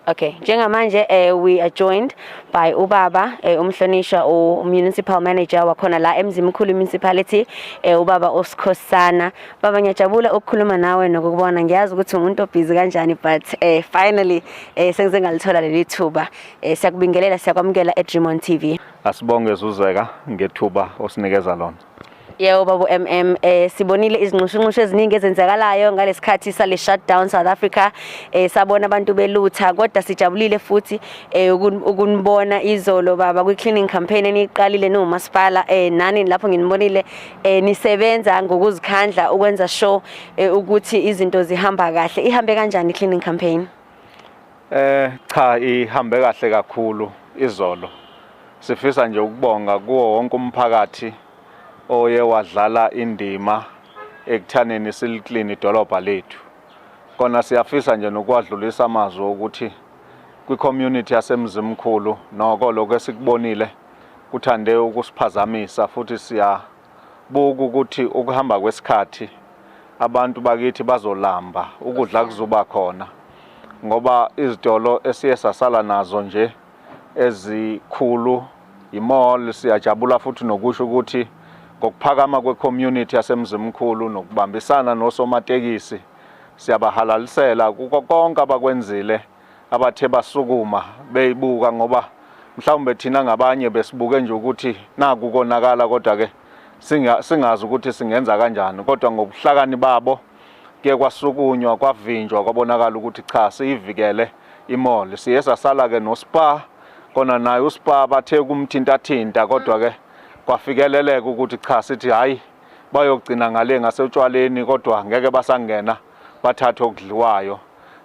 Okay, njengamanje we are joined by ubaba umhlonishwa Municipal Manager wakhona la UMzimkhulu Municipality ubaba Sikhosana. Baba ngiyajabula ukukhuluma nawe nokubona, ngiyazi ukuthi umuntu obusy kanjani but finally sengize ngalithola leli thuba. Siyakubingelela, siyakwamukela eDream TV. Asibonge Zuzeka ngethuba osinikeza lona. Yebo baba sibonile izinxushunxushu eziningi ezenzakalayo ngalesikhathi sale shutdown South Africa. Sabona abantu belutha, kodwa sijabulile futhi ukunibona izolo baba kwi cleaning campaign eniqalile noMasipala. Nani lapho nginibonile nisebenza ngokuzikhandla ukwenza sure ukuthi izinto zihamba kahle. Ihambe kanjani cleaning campaign? Cha, ihambe kahle kakhulu izolo. Sifisa nje ukubonga kuwo wonke umphakathi oye wadlala indima ekuthaneni siliclean idolobha lethu. Kona siyafisa nje nokwadlulisa amazwi ukuthi kwi-community yaseMzimkhulu noko lokho esikubonile kuthande ukusiphazamisa, futhi siyabuka ukuthi ukuhamba kwesikhathi abantu bakithi bazolamba ukudla kuzoba khona, ngoba izitolo esiye sasala nazo nje ezikhulu imall. Siyajabula futhi nokusho ukuthi ngokuphakama kwe-community yaseMzimkhulu nokubambisana nosomatekisi siyabahalalisela kuko konke abakwenzile abathe basukuma beyibuka, ngoba mhlawumbe thina ngabanye besibuke nje ukuthi naku konakala kodwa ke singazi ukuthi singenza kanjani, kodwa ngobuhlakani babo ke kwasukunywa kwavinjwa kwabonakala ukuthi cha siyivikele imall. Siye sasala ke noSpa, kona naye uSpa bathe kumthintathinta, kodwa ke kwafikeleleka ukuthi cha sithi hayi bayogcina ngale ngasetshwaleni kodwa ngeke basangena bathathe okudliwayo.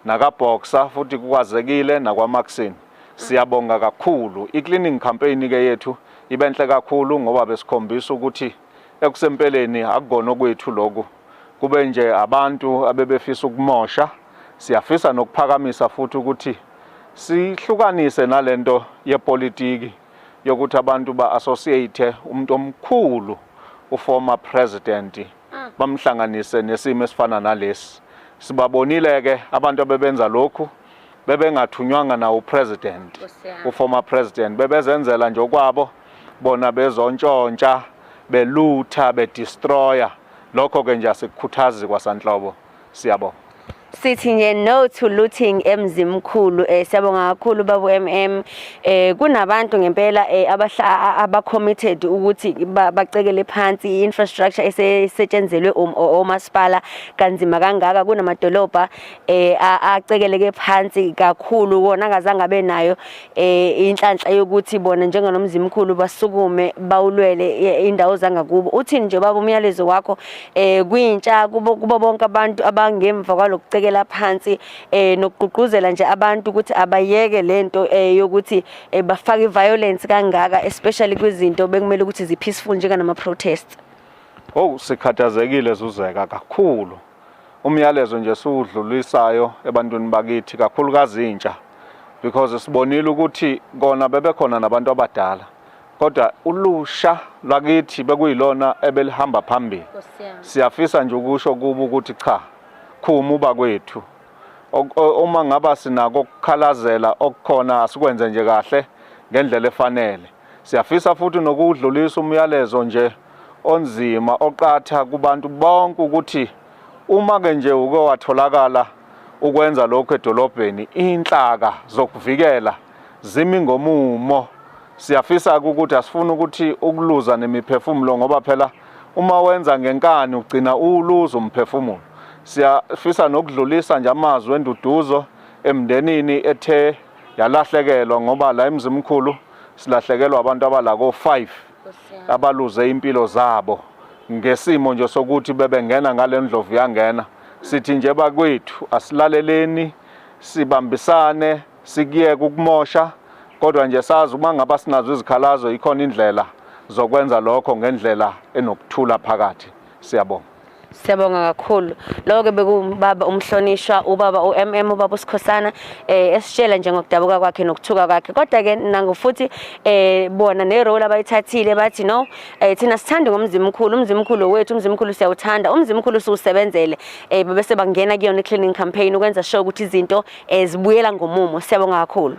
NakaBoxer futhi kukwazekile nakwaMaxine. Siyabonga kakhulu. I-cleaning campaign ke yethu ibenhle kakhulu ngoba besikhombisa ukuthi ekusempeleni akugona kwethu lokho, kube nje abantu abebefisa ukumosha. Siyafisa nokuphakamisa futhi ukuthi sihlukanise nalento yepolitiki yokuthi abantu ba-associate umuntu omkhulu uformer president bamhlanganise nesimo esifana nalesi. Sibabonile ke abantu abebenza lokhu bebengathunywanga na upresident, uformer president, bebezenzela nje okwabo bona bezontshontsha belutha bedestroya. Lokho ke nje asikukhuthazi kwasanhlobo. Siyabonga. Sithi nje no to looting UMzimkhulu. Siyabonga kakhulu baba kunabantu ngempela aba-committed ukuthi bacekele phansi i-infrastructure esetshenzelwe oMasipala kanzima kangaka. Kunamadolobha acekeleke phansi kakhulu, wona angazange abe nayo inhlanhla yokuthi bona njenganomzimkhulu basukume bawulwele indawo zangakubo. Uthini nje baba umyalezo wakho kuyintsha kubo bonke abantu abangemva kwalokho la phansi nokugqugquzela nje abantu ukuthi abayeke lento yokuthi bafake violence kangaka, especially kwizinto bekumele ukuthi zi-peaceful njenganama protests? Sikhathazekile Zuzeka kakhulu. Umyalezo nje siwudlulisayo ebantwini bakithi kakhulukazi intsha, because sibonile ukuthi kona bebekhona nabantu abadala, kodwa ulusha lwakithi bekuyilona ebelihamba phambili. Siyafisa nje ukusho kubo ukuthi cha, khumuba kwethu uma ngaba sinako ukukhalazela okukhona asikwenze nje kahle ngendlela efanele. Siyafisa futhi nokudlulisa umyalezo nje onzima oqatha kubantu bonke ukuthi uma ke nje uke watholakala ukwenza lokho edolobheni, inhlaka zokuvikela zimi ngomumo. Siyafisa ukuthi asifuna ukuthi ukuluza nemiphefumulo, ngoba phela uma wenza ngenkani ugcina uluza umphefumulo. Siyafisa nokudlulisa nje amazwi enduduzo emndenini ethe yalahlekelwa, ngoba la eMzimkhulu silahlekelwa abantu abalako 5 abaluze impilo zabo ngesimo nje sokuthi bebengena ngale ndlovu yangena. Sithi nje bakwethu asilaleleni, sibambisane, sikiyeke ukumosha, kodwa nje sazi uma ngaba sinazo izikhalazo ikhona indlela zokwenza lokho ngendlela enokuthula phakathi. Siyabonga. Siyabonga kakhulu. Lokho bekubaba umhlonishwa ubaba ubaba Sikhosana esitshela nje ngokudabuka kwakhe nokuthuka kwakhe. Kodwa ke nangofuthi bona ne-role abayithathile bathi no thina sithanda ngomzimkhulu, umzimkhulu wethu, umzimkhulu siyawuthanda, umzimkhulu siwusebenzele. Bese bangena kuyona i-cleaning campaign ukwenza sure ukuthi izinto zibuyela ngomumo. Siyabonga kakhulu.